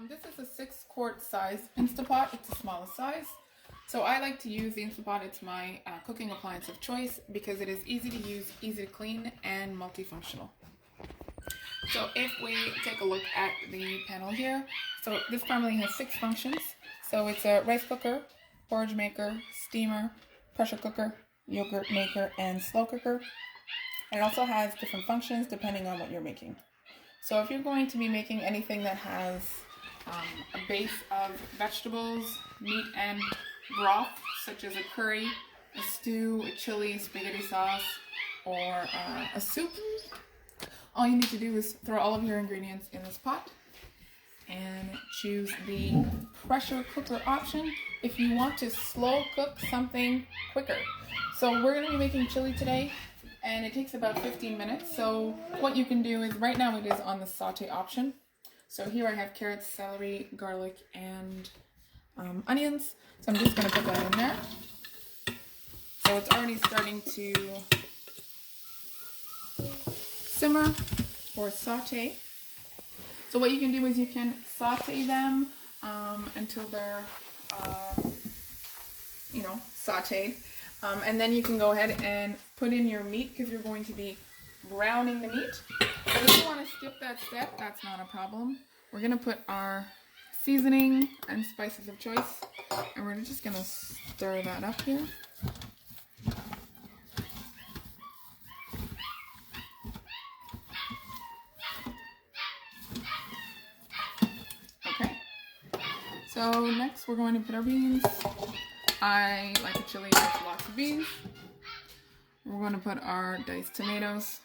This is a 6-quart size Instapot. It's the smallest size. So I like to use the Instapot. It's my cooking appliance of choice because it is easy to use, easy to clean, and multifunctional. So if we take a look at the panel here, so this family has 6 functions. So it's a rice cooker, porridge maker, steamer, pressure cooker, yogurt maker, and slow cooker. It also has different functions depending on what you're making. So if you're going to be making anything that has a base of vegetables, meat, and broth, such as a curry, a stew, a chili, spaghetti sauce, or a soup, all you need to do is throw all of your ingredients in this pot and choose the pressure cooker option if you want to slow cook something quicker. So we're going to be making chili today, and it takes about 15 minutes. So what you can do is, right now it is on the saute option. So here I have carrots, celery, garlic, and onions. So I'm just going to put that in there. So it's already starting to simmer or saute. So what you can do is you can saute them until they're, sauteed. And then you can go ahead and put in your meat because you're going to be browning the meat. But if you want to skip that step, that's not a problem. We're going to put our seasoning and spices of choice, and we're just going to stir that up here. Okay. So next we're going to put our beans. I like a chili with lots of beans. We're going to put our diced tomatoes.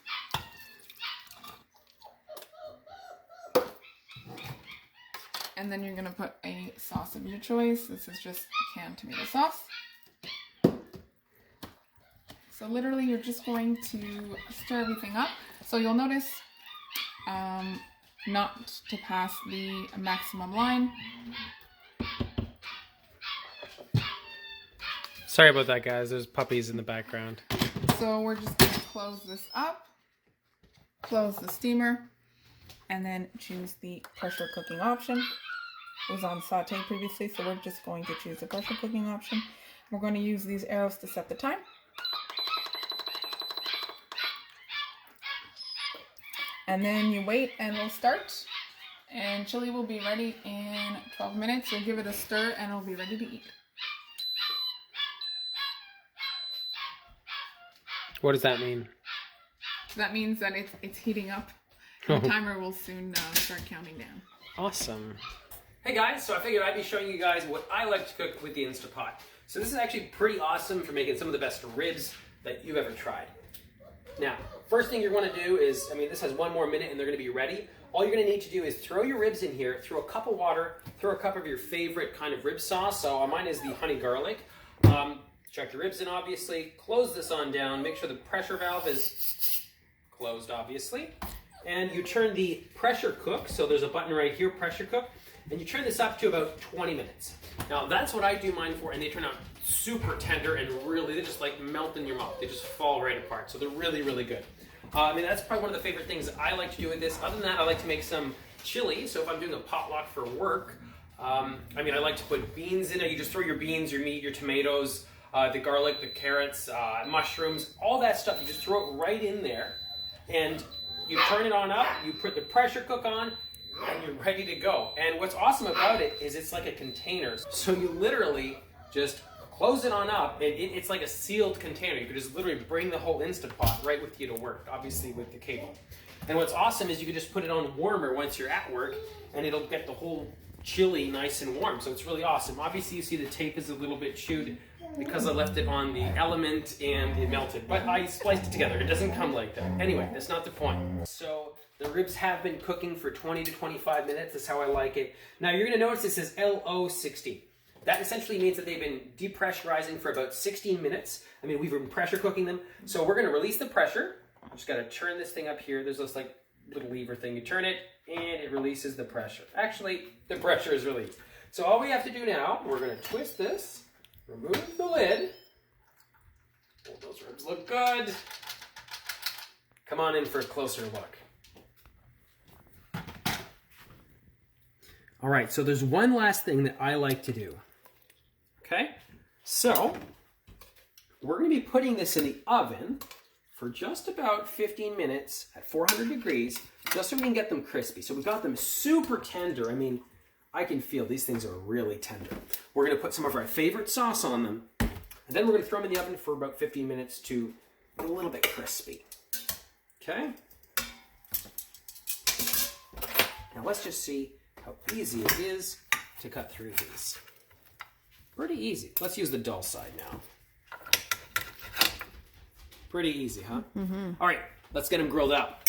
And then you're going to put a sauce of your choice. This is just canned tomato sauce. So literally you're just going to stir everything up. So you'll notice not to pass the maximum line. Sorry about that, guys. There's puppies in the background. So we're just going to close this up, close the steamer, and then choose the pressure cooking option. It was on saute previously, so we're just going to choose the pressure cooking option. We're going to use these arrows to set the time. And then you wait and it'll start. And chili will be ready in 12 minutes. So give it a stir and it'll be ready to eat. What does that mean? That means that it's heating up. The timer will soon start counting down. Awesome. Hey guys, so I figured I'd be showing you guys what I like to cook with the Instapot. So this is actually pretty awesome for making some of the best ribs that you've ever tried. Now, first thing you're going to do is, this has 1 more minute and they're going to be ready. All you're going to need to do is throw your ribs in here, throw a cup of water, throw a cup of your favorite kind of rib sauce. So mine is the honey garlic. Chuck your ribs in, obviously. Close this on down. Make sure the pressure valve is closed, obviously. And you turn the pressure cook. So there's a button right here, pressure cook. And you turn this up to about 20 minutes. Now, that's what I do mine for, and they turn out super tender and really, they just like melt in your mouth. They just fall right apart. So they're really, really good. That's probably one of the favorite things I like to do with this. Other than that, I like to make some chili. So if I'm doing a potluck for work, I like to put beans in it. You just throw your beans, your meat, your tomatoes, the garlic, the carrots, mushrooms, all that stuff. You just throw it right in there, and you turn it on up. You put the pressure cook on, and you're ready to go. And what's awesome about it is it's like a container. So you literally just close it on up, and it's like a sealed container. You could just literally bring the whole Instapot right with you to work, obviously with the cable. And what's awesome is you can just put it on warmer once you're at work, and it'll get the whole chili nice and warm. So it's really awesome. Obviously you see the tape is a little bit chewed because I left it on the element and it melted, but I spliced it together. It doesn't come like that. Anyway, that's not the point. So the ribs have been cooking for 20 to 25 minutes. That's how I like it. Now you're gonna notice it says LO60. That essentially means that they've been depressurizing for about 16 minutes. We've been pressure cooking them. So we're gonna release the pressure. I'm just gotta turn this thing up here. There's this like little lever thing. You turn it and it releases the pressure. Actually, the pressure is released. So all we have to do now, we're gonna twist this, remove the lid. Oh, those ribs look good. Come on in for a closer look. All right, so there's one last thing that I like to do. Okay, so we're going to be putting this in the oven for just about 15 minutes at 400 degrees, just so we can get them crispy. So we got them super tender. I mean, I can feel these things are really tender. We're going to put some of our favorite sauce on them, and then we're going to throw them in the oven for about 15 minutes to get a little bit crispy. Okay? Now let's just see how easy it is to cut through these. Pretty easy. Let's use the dull side now. Pretty easy, huh? Mm-hmm. All right, let's get them grilled up.